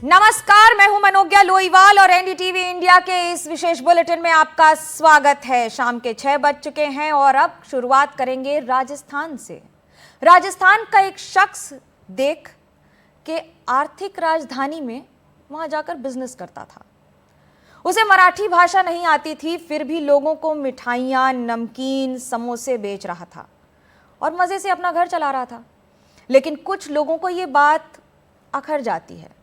नमस्कार, मैं हूं मनोज्ञा लोईवाल और एनडीटीवी इंडिया के इस विशेष बुलेटिन में आपका स्वागत है। शाम के 6 बज चुके हैं और अब शुरुआत करेंगे राजस्थान से। राजस्थान का एक शख्स देख के आर्थिक राजधानी में वहां जाकर बिजनेस करता था। उसे मराठी भाषा नहीं आती थी, फिर भी लोगों को मिठाइयाँ, नमकीन, समोसे बेच रहा था और मज़े से अपना घर चला रहा था। लेकिन कुछ लोगों को ये बात अखर जाती है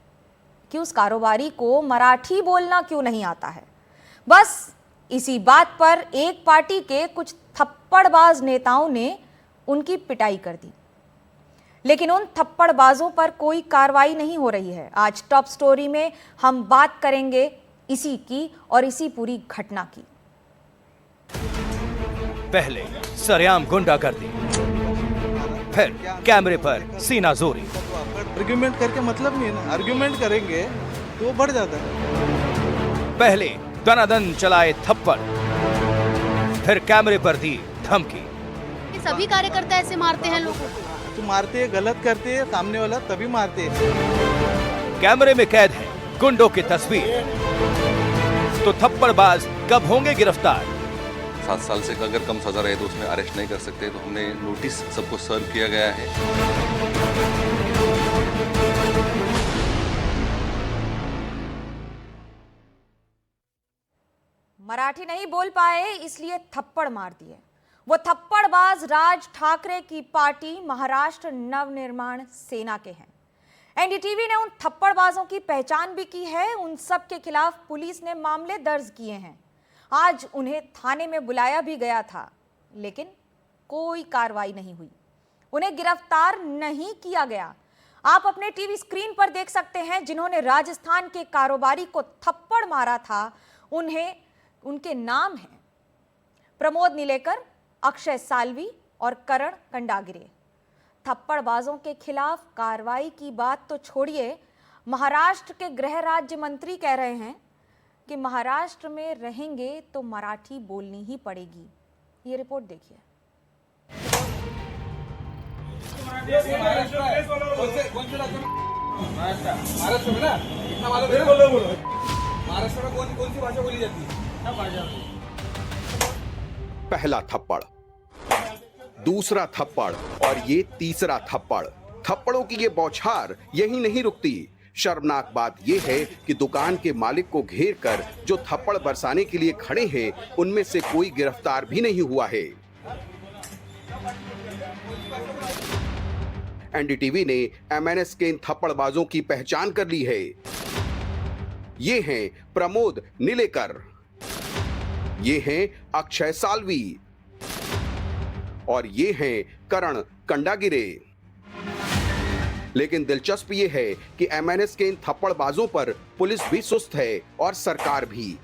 कि उस कारोबारी को मराठी बोलना क्यों नहीं आता है। बस इसी बात पर एक पार्टी के कुछ थप्पड़बाज नेताओं ने उनकी पिटाई कर दी, लेकिन उन थप्पड़बाजों पर कोई कार्रवाई नहीं हो रही है। आज टॉप स्टोरी में हम बात करेंगे इसी की और इसी पूरी घटना की। पहले सरेआम गुंडागर्दी, फिर कैमरे पर सीना जोरी। आर्ग्यूमेंट करके मतलब नहीं है ना, आर्ग्यूमेंट करेंगे तो वो बढ़ जाता है। पहले दनादन चलाए थप्पड़, फिर कैमरे पर दी धमकी। ये सभी कार्यकर्ता ऐसे मारते हैं लोगों को। तो मारते हैं, गलत करते हैं सामने वाला, तभी मारते हैं। कैमरे में कैद है गुंडों की तस्वीर। तो थप्पड़बाज कब होंगे गिरफ्तार? 7 साल से अगर कम सजा रहे तो उसमें अरेस्ट नहीं कर सकते, तो हमने नोटिस सबको सर्व किया गया है। मराठी नहीं बोल पाए इसलिए थप्पड़ मार दिए। वो थप्पड़बाज राज ठाकरे की पार्टी महाराष्ट्र नवनिर्माण सेना के हैं। एनडीटीवी ने उन थप्पड़बाजों की पहचान भी की है। उन सब के खिलाफ पुलिस ने मामले दर्ज किए हैं। आज उन्हें थाने में बुलाया भी गया था, लेकिन कोई कार्रवाई नहीं हुई। उन्हें गिरफ्तार नहीं किया गया। आप अपने टीवी स्क्रीन पर देख सकते हैं जिन्होंने राजस्थान के कारोबारी को थप्पड़ मारा था। उनके नाम हैं प्रमोद निलेकर, अक्षय साल्वी और करण कंडागिरे। थप्पड़बाजों के खिलाफ कार्रवाई की बात तो छोड़िए, महाराष्ट्र के गृह राज्य मंत्री कह रहे हैं कि महाराष्ट्र में रहेंगे तो मराठी बोलनी ही पड़ेगी। ये रिपोर्ट देखिए। महाराष्ट्र में कौन सी भाषा बोली जाती है? पहला थप्पड़, दूसरा थप्पड़ और ये तीसरा थप्पड़। थप्पड़ों की ये बौछार यही नहीं रुकती। शर्मनाक बात यह है कि दुकान के मालिक को घेर कर जो थप्पड़ बरसाने के लिए खड़े हैं, उनमें से कोई गिरफ्तार भी नहीं हुआ है। एनडीटीवी ने एमएनएस के इन थप्पड़बाजों की पहचान कर ली है। ये हैं प्रमोद निलेकर, ये हैं अक्षय साल्वी और ये हैं करण कंडागिरे। लेकिन दिलचस्प ये है कि एमएनएस के इन थप्पड़बाजों पर पुलिस भी सुस्त है और सरकार भी।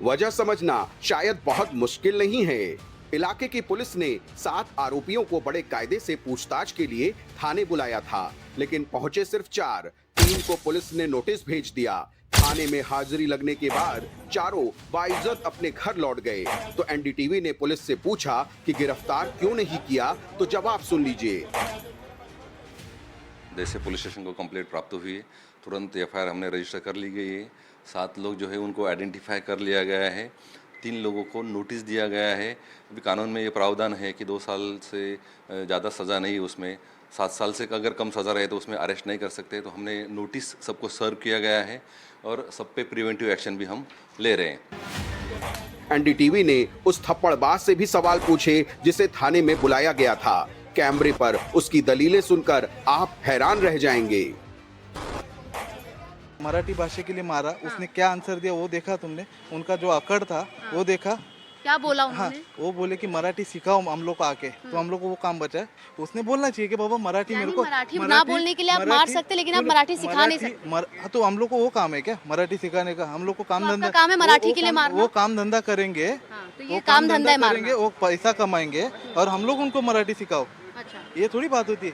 वजह समझना शायद बहुत मुश्किल नहीं है। इलाके की पुलिस ने 7 आरोपियों को बड़े कायदे से पूछताछ के लिए थाने बुलाया था, लेकिन पहुंचे सिर्फ 4। 3 को पुलिस ने नोटिस भेज दिया। थाने में हाजिरी लगने के बाद चारों बाइज्जत अपने घर लौट गए। तो एनडीटीवी ने पुलिस से पूछा कि गिरफ्तार क्यों नहीं किया, तो जवाब सुन लीजिए। जैसे पुलिस स्टेशन को कंप्लेंट प्राप्त हुई है, तुरंत एफआईआर हमने रजिस्टर कर ली गई है। 7 लोग जो है उनको आइडेंटिफाई कर लिया गया है। 3 लोगों को नोटिस दिया गया है। अभी कानून में ये प्रावधान है कि 2 साल से ज़्यादा सज़ा नहीं, उसमें 7 साल से अगर कम सज़ा रहे तो उसमें अरेस्ट नहीं कर सकते, तो हमने नोटिस सबको सर्व किया गया है और सब पे प्रिवेंटिव एक्शन भी हम ले रहे हैं। एनडीटीवी ने उस थप्पड़बाज से भी सवाल पूछे जिसे थाने में बुलाया गया था। कैमरे पर उसकी दलीलें सुनकर आप हैरान रह जाएंगे। मराठी भाषा के लिए मारा, उसने क्या आंसर दिया वो देखा तुमने? उनका जो अकड़ था वो देखा? क्या बोला हाँ, उन्होंने? वो बोले कि मराठी सिखाओ हम लोग को आके, तो हम लोग को वो काम बचा है। उसने बोलना चाहिए कि बाबा मराठी मेरे को मराठी ना बोलने के लिए आप मार सकते, लेकिन आप मराठी सिखा नहीं सकते। तो हम लोग को वो काम है क्या मराठी सिखाने का? हम लोग को काम धंधा काम है मराठी के लिए मारना। वो काम धंधा करेंगे, तो ये काम धंधा है मारना। करेंगे, वो पैसा कमाएंगे और हम लोग उनको मराठी सिखाओ। अच्छा, ये थोड़ी बात होती है।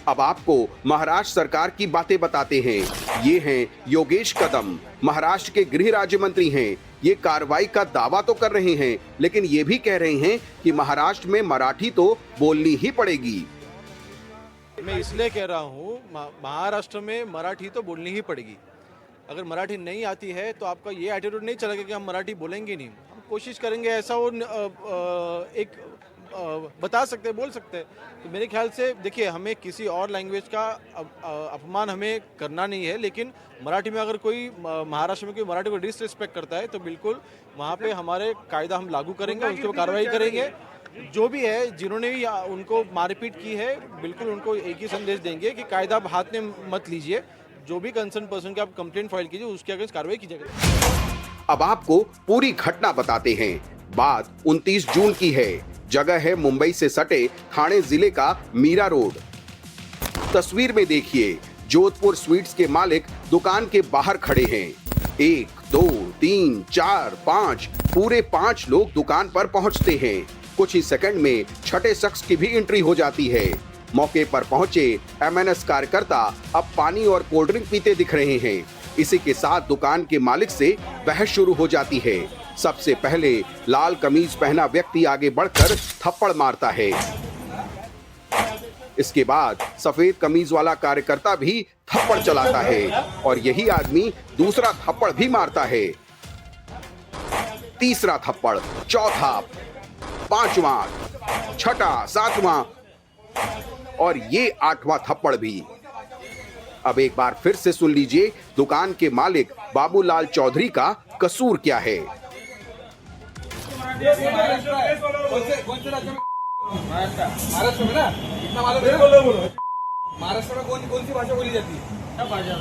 अब आपको महाराष्ट्र सरकार की बातें बताते हैं। ये हैं योगेश कदम, महाराष्ट्र के गृह राज्य मंत्री हैं। ये कार्रवाई का दावा तो कर रहे हैं, लेकिन ये भी कह रहे हैं कि महाराष्ट्र में मराठी तो बोलनी ही पड़ेगी। मैं इसलिए कह रहा हूँ महाराष्ट्र में मराठी तो बोलनी ही पड़ेगी। अगर मराठी नहीं आती है तो आपका ये एटीट्यूड नहीं चलेगा कि हम मराठी बोलेंगे नहीं। हम कोशिश करेंगे ऐसा वो बता सकते हैं, बोल सकते हैं। तो मेरे ख्याल से देखिए, हमें किसी और लैंग्वेज का अपमान हमें करना नहीं है, लेकिन मराठी में अगर कोई महाराष्ट्र में कोई मराठी को डिसरिस्पेक्ट करता है तो बिल्कुल वहाँ पे हमारे कायदा हम लागू करेंगे, उसके ऊपर कार्रवाई करेंगे। जो भी है, जिन्होंने भी उनको मारपीट की है, बिल्कुल उनको एक ही संदेश देंगे कि कायदा आप हाथ में मत लीजिए। जो भी कंसर्न पर्सन की आप कंप्लेंट फाइल कीजिए, उसके अगेंस्ट कार्रवाई की जाएगी। अब आपको पूरी घटना बताते हैं। बात 29 जून की है। जगह है मुंबई से सटे ठाणे जिले का मीरा रोड। तस्वीर में देखिए, जोधपुर स्वीट्स के मालिक दुकान के बाहर खड़े हैं। 1, 2, 3, 4, 5 पूरे 5 लोग दुकान पर पहुंचते हैं। कुछ ही सेकंड में छठे शख्स की भी एंट्री हो जाती है। मौके पर पहुंचे एमएनएस कार्यकर्ता अब पानी और कोल्ड ड्रिंक पीते दिख रहे हैं। इसी के साथ दुकान के मालिक से बहस शुरू हो जाती है। सबसे पहले लाल कमीज पहना व्यक्ति आगे बढ़कर थप्पड़ मारता है। इसके बाद सफेद कमीज वाला कार्यकर्ता भी थप्पड़ चलाता है और यही आदमी दूसरा थप्पड़ भी मारता है। तीसरा थप्पड़, चौथा, पांचवा, छठा, सातवां और ये 8वां थप्पड़ भी। अब एक बार फिर से सुन लीजिए दुकान के मालिक बाबूलाल चौधरी का कसूर क्या है। महाराष्ट्र में ना इतना मालूम है, महाराष्ट्र में कौन सी भाषा बोली जाती है? सब भाषा।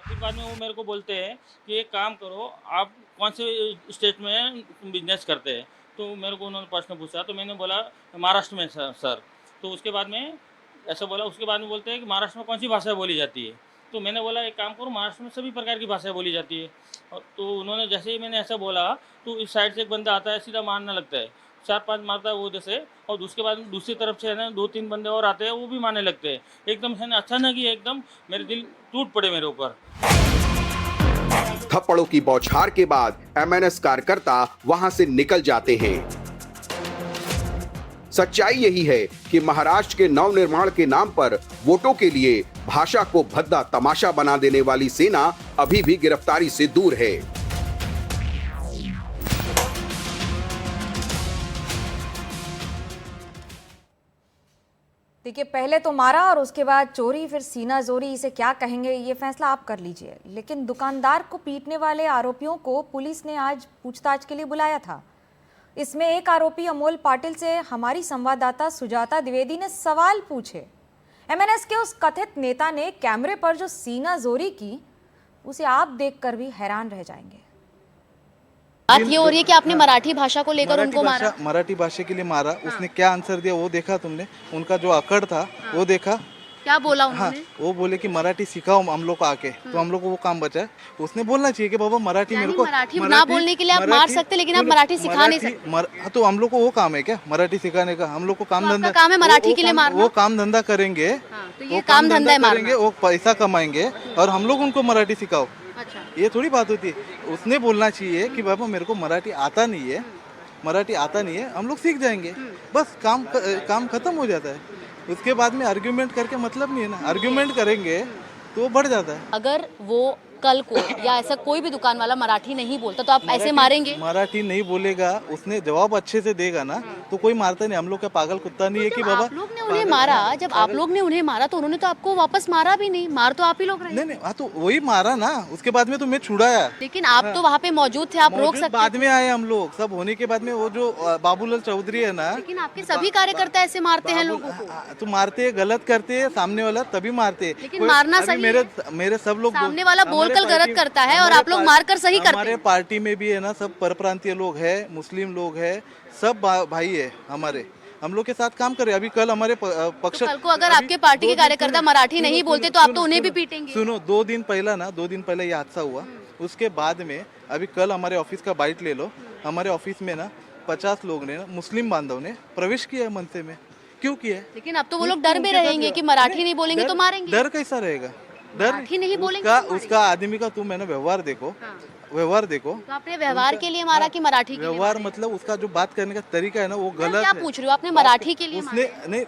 फिर बाद में वो मेरे को बोलते हैं कि एक काम करो, आप कौन से स्टेट में बिजनेस करते हैं? तो मेरे को उन्होंने प्रश्न पूछा, तो मैंने बोला महाराष्ट्र में सर। तो उसके बाद में ऐसा बोला, उसके बाद में बोलते हैं कि महाराष्ट्र में कौन सी भाषा बोली जाती है? तो मैंने बोला एक काम करो, महाराष्ट्र में सभी प्रकार की भाषा बोली जाती है। और तो उन्होंने जैसे ही मैंने ऐसा बोला तो इस साइड से एक बंदा आता है, सीधा मारने लगता है, 4-5 मारता है वो उधर से, और उसके बाद दूसरी तरफ से है ना 2-3 बंदे और आते हैं, वो भी मारने लगते हैं। एकदम है ना अचानक ही एकदम मेरे दिल टूट पड़े मेरे ऊपर। थप्पड़ों की बौछार के बाद एमएनएस कार्यकर्ता वहां से निकल जाते हैं। सच्चाई यही है कि महाराष्ट्र के नवनिर्माण के नाम पर वोटों के लिए भाषा को भद्दा तमाशा बना देने वाली सेना अभी भी गिरफ्तारी से दूर है। देखिए, पहले तो मारा और उसके बाद चोरी, फिर सीना जोरी, इसे क्या कहेंगे ये फैसला आप कर लीजिए। लेकिन दुकानदार को पीटने वाले आरोपियों को पुलिस ने आज पूछताछ के लिए बुलाया था। इसमें एक आरोपी अमोल पाटिल से हमारी संवाददाता सुजाता द्विवेदी ने सवाल पूछे। एमएनएस के उस कथित नेता ने कैमरे पर जो सीना जोरी की, उसे आप देखकर भी हैरान रह जाएंगे। बात ये हो रही है कि आपने मराठी भाषा को लेकर उनको मारा। मराठी भाषा के लिए मारा। उसने क्या आंसर दिया वो देखा तुमने? उनका जो अकड़ था वो देखा? क्या बोला हाँ, उन्होंने? वो बोले कि मराठी सिखाओ हम लोग को आके, तो हम लोग को वो काम बचा है। उसने बोलना चाहिए कि बाबा मराठी मेरे को, मराठी ना बोलने के लिए आप मार सकते, लेकिन आप मराठी सिखा नहीं सकते। तो हम लोग को वो काम है क्या मराठी सिखाने का? हम लोग को काम धंधा, काम है मराठी के लिए मारना। वो काम धंधा करेंगे, तो ये काम धंधा है करेंगे, वो पैसा कमाएंगे और हम लोग उनको मराठी सिखाओ। अच्छा, ये थोड़ी बात होती है। उसने बोलना चाहिए कि बाबा मेरे को मराठी आता नहीं है, मराठी आता नहीं है, हम लोग सीख जाएंगे, बस काम खत्म हो जाता है। उसके बाद में आर्ग्यूमेंट करके मतलब नहीं है ना। आर्ग्यूमेंट करेंगे तो वो बढ़ जाता है। अगर वो कल को या ऐसा कोई भी दुकान वाला मराठी नहीं बोलता तो आप ऐसे मारेंगे? मराठी नहीं बोलेगा, उसने जवाब अच्छे से देगा ना तो कोई मारता नहीं। हम लोग का पागल कुत्ता नहीं है कि बाबा आप लोग ने उन्हें मारा। जब आप लोग ने उन्हें मारा तो उन्होंने तो आपको वापस मारा भी नहीं, मार तो आप ही लोग रहे। नहीं, हाँ तो वही मारा ना। उसके बाद में तो मैं छुड़ाया, लेकिन आप तो वहाँ पे मौजूद थे, आप रोक सकते। बाद में आए हम लोग, सब होने के बाद में वो जो बाबूलाल चौधरी है ना, लेकिन आपके सभी कार्यकर्ता ऐसे मारते हैं लोगों को। तो मारते, गलत करते हैं सामने वाला तभी मारते। लेकिन मारना सही है। मेरे सब लोग, सामने वाला बोलकर गलत करता है और आप लोग मारकर सही करते हैं। हमारे पार्टी में भी है ना, सब परप्रांतीय लोग है, मुस्लिम लोग है, सब भाई है हमारे। हम लोग के साथ काम करे। अभी कल हमारे पक्ष, कल को अगर आपके पार्टी के कार्यकर्ता मराठी नहीं बोलते तो आप तो उन्हें भी पीटेंगे। सुनो, 2 दिन पहले ये हादसा हुआ। उसके बाद में अभी कल हमारे ऑफिस का बाइट ले लो। हमारे ऑफिस में ना 50 लोग ने, मुस्लिम बांधव ने प्रवेश किया मनसे में। क्यों किया? लेकिन अब तो वो लोग डर में रहेंगे कि मराठी नहीं बोलेंगे तो मारेंगे। डर कैसा रहेगा? मराठी नहीं बोलेंगे उसका आदमी का तुम है ना व्यवहार देखो। व्यवहार देखो। तो आपने व्यवहार के लिए मारा कि मराठी के लिए? व्यवहार मतलब उसका जो बात करने का तरीका है ना वो गलत है। क्या पूछ रहे हो? आपने मराठी के लिए उसने नहीं,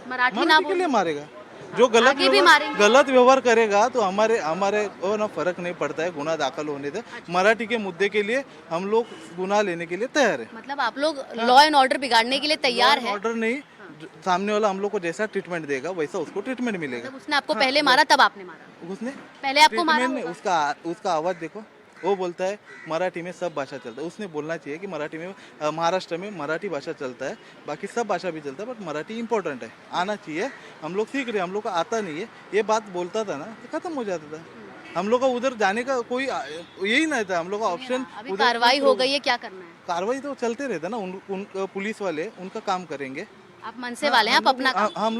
मराठी ना के लिए मारेगा। जो आगे भी मारेंगे। गलत व्यवहार करेगा तो हमारे को ना फर्क नहीं पड़ता है गुनाह दाखिल होने से। मराठी के मुद्दे के लिए हम लोग गुनाह लेने के लिए तैयार है। मतलब आप लोग लॉ एंड ऑर्डर बिगाड़ने के लिए तैयार है। ऑर्डर नहीं, सामने वाला हम लोग को जैसा ट्रीटमेंट देगा वैसा उसको ट्रीटमेंट मिलेगा। मतलब उसने आपको पहले मारा तब आपने मारा? उसने पहले आपको मारा ट्रीटमेंट नहीं, उसका आवाज देखो, वो बोलता है मराठी में सब भाषा चलता है। उसने बोलना चाहिए कि मराठी में महाराष्ट्र में मराठी भाषा चलता है, बाकी सब भाषा भी चलता है, बट मराठी इंपॉर्टेंट है, आना चाहिए। हम लोग सीख रहे हैं, हम लोग को आता नहीं है। ये बात बोलता था ना तो खत्म हो जाता था। हम लोग का उधर जाने का कोई यही नहीं था, हम लोग का ऑप्शन। अभी कार्रवाई हो गई है, क्या करना है? कार्रवाई तो चलते रहता ना, पुलिस वाले उनका काम करेंगे। आप मन से वाले हैं, आप अपना काम। हम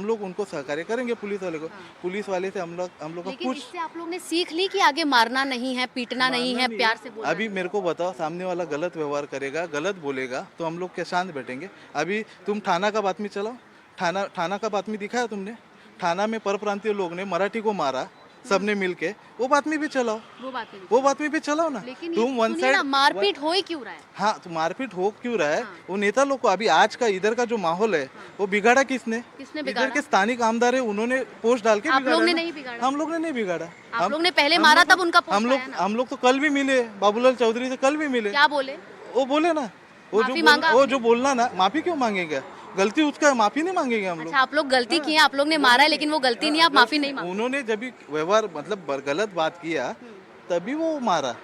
लोग उनको सहकार्य करेंगे पुलिस वाले को। पुलिस वाले से हम लोग का लेकिन कुछ इससे आप लोग ने सीख ली कि आगे मारना नहीं है, पीटना नहीं है, प्यार से बोलना अभी मेरे को बताओ, सामने वाला गलत व्यवहार करेगा, गलत बोलेगा तो हम लोग क्या शांत बैठेंगे? अभी तुम थाना का बातमी चलाओ, थाना का बातमी दिखाया तुमने? थाना में परप्रांतीय लोग ने मराठी को मारा, सबने मिलके, वो बातमी भी चलाओ, वो बातमी भी चलाओ ना। लेकिन तुम वन साइड मारपीट हो ही क्यों रहा है? हाँ, तो मारपीट हो क्यों रहा है? वो नेता लोग को अभी आज का इधर का जो माहौल है वो बिगाड़ा किसने? बिगाड़ा? इधर के स्थानिक आमदार है, उन्होंने पोस्ट डाल के आप बिगाड़ा लोग ने ना। नहीं बिगाड़ा? हम लोग ने नहीं बिगाड़ा। आप लोग ने पहले मारा तब उनका पोस्ट आया ना। हम लोग तो कल भी मिले, बाबूलाल चौधरी से कल भी मिले। क्या बोले? वो बोले ना, वो जो बोलना ना, माफी क्यों मांगेगा? गलती उसका है, माफी नहीं मांगेंगे हम लोग। अच्छा, आप लोग गलती की है, आप लोग ने मारा है, लेकिन वो गलती नहीं है, आप माफी नहीं मांगे। उन्होंने जब भी व्यवहार मतलब गलत बात किया तभी वो मारा।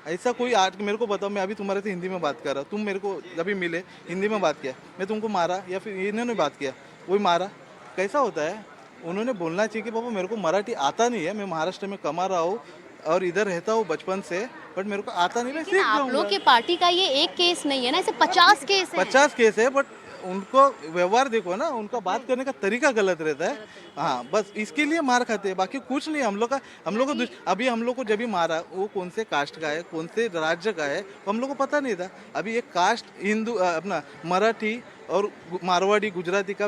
ऐसा कोई आज मेरे को बताओ, मैं अभी तुम्हारे से हिंदी में बात कर रहा, तुम मेरे को जब भी मिले हिंदी में बात किया, मैं तुमको मारा या फिर इन्होंने बात किया वही मारा? कैसा होता है? उन्होंने बोलना चाहिए कि बाबा मेरे को मराठी आता नहीं है, मैं महाराष्ट्र में कमा रहा हूँ और इधर रहता हूँ बचपन से, बट मेरे को आता नहीं, मैं सीख आप लोग के पार्टी का ये एक केस नहीं है ना, ऐसे 50 केस है। 50 केस है, बट उनको व्यवहार देखो ना, उनका बात करने का तरीका गलत रहता है। हाँ, बस इसके लिए मार खाते हैं, बाकी कुछ नहीं। हम लोग को अभी हम लोग को जब भी मारा वो कौन से कास्ट का है, कौन से राज्य का है, वो हम लोग को पता नहीं था। अभी एक कास्ट हिंदू अपना मराठी और मारवाड़ी गुजराती का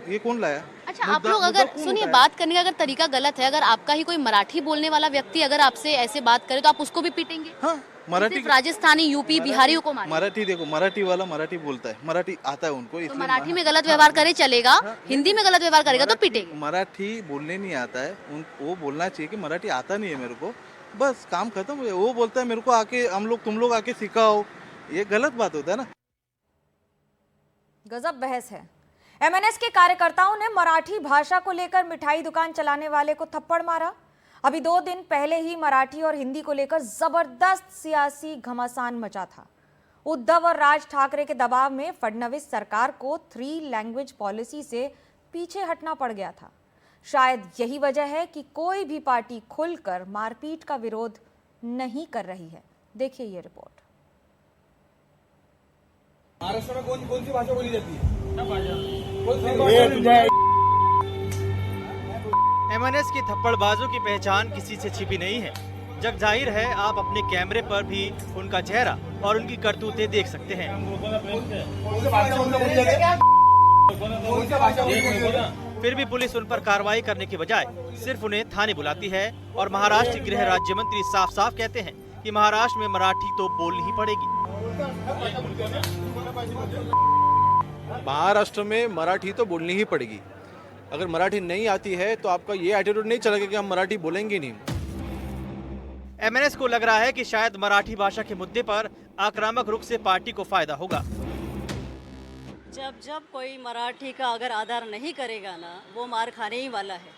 ये कौन लाया? अच्छा, आप लोग अगर सुनिए, बात करने का अगर तरीका गलत है, अगर आपका ही कोई मराठी बोलने वाला व्यक्ति अगर आपसे ऐसे बात करे तो आप उसको भी पीटेंगे? हाँ, मराठी राजस्थानी, यूपी, बिहारियों को मारे। मराठी देखो, मराठी वाला मराठी बोलता है, मराठी आता है उनको, तो मराठी में गलत व्यवहार करे चलेगा, हिंदी में गलत व्यवहार करेगा तो पिटेंगे। मराठी बोलने नहीं आता है, वो बोलना चाहिए कि मराठी आता नहीं है मेरे को, बस काम खत्म हुआ। वो बोलता है मेरे को आके तुम लोग आके सिखाओ, ये गलत बात होता है ना। गजब बहस है। एमएनएस के कार्यकर्ताओं ने मराठी भाषा को लेकर मिठाई दुकान चलाने वाले को थप्पड़ मारा। अभी 2 दिन पहले ही मराठी और हिंदी को लेकर जबरदस्त सियासी घमासान मचा था। उद्धव और राज ठाकरे के दबाव में फडणवीस सरकार को 3 लैंग्वेज पॉलिसी से पीछे हटना पड़ गया था। शायद यही वजह है कि कोई भी पार्टी खुलकर मारपीट का विरोध नहीं कर रही है। देखिए ये रिपोर्ट। महाराष्ट्र में कौन सी भाषा बोली जाती है? एमएनएस की थप्पड़बाजों की पहचान किसी से छिपी नहीं है। जग जाहिर है, आप अपने कैमरे पर भी उनका चेहरा और उनकी करतूतें देख सकते हैं। फिर भी पुलिस उन पर कार्रवाई करने के बजाय सिर्फ उन्हें थाने बुलाती है और महाराष्ट्र गृह राज्य मंत्री साफ साफ कहते हैं कि महाराष्ट्र में मराठी तो बोलनी ही पड़ेगी। महाराष्ट्र में मराठी तो बोलनी ही पड़ेगी। अगर मराठी नहीं आती है तो आपका ये एटीट्यूड नहीं चलेगा कि हम मराठी बोलेंगे नहीं। एमएनएस को लग रहा है कि शायद मराठी भाषा के मुद्दे पर आक्रामक रुख से पार्टी को फायदा होगा। जब कोई मराठी का अगर आदर नहीं करेगा ना, वो मार खाने ही वाला है।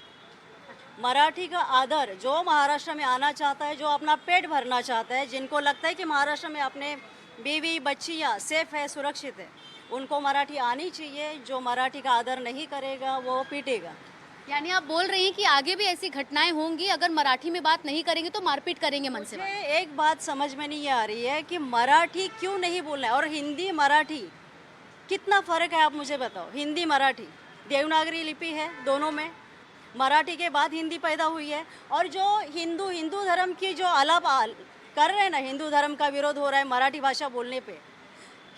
मराठी का आदर जो महाराष्ट्र में आना चाहता है, जो अपना पेट भरना चाहता है, जिनको लगता है कि महाराष्ट्र में अपने बीवी बच्चियाँ सेफ है, सुरक्षित है, उनको मराठी आनी चाहिए। जो मराठी का आदर नहीं करेगा वो पीटेगा। यानी आप बोल रही हैं कि आगे भी ऐसी घटनाएं होंगी, अगर मराठी में बात नहीं करेंगे तो मारपीट करेंगे मन से। एक बात समझ में नहीं आ रही है कि मराठी क्यों नहीं बोलना है, और हिंदी मराठी कितना फ़र्क है आप मुझे बताओ। हिंदी मराठी देवनागरी लिपि है, दोनों में मराठी के बाद हिंदी पैदा हुई है। और जो हिंदू धर्म की जो आलाप कर रहे हैं ना, हिंदू धर्म का विरोध हो रहा है मराठी भाषा बोलने पे।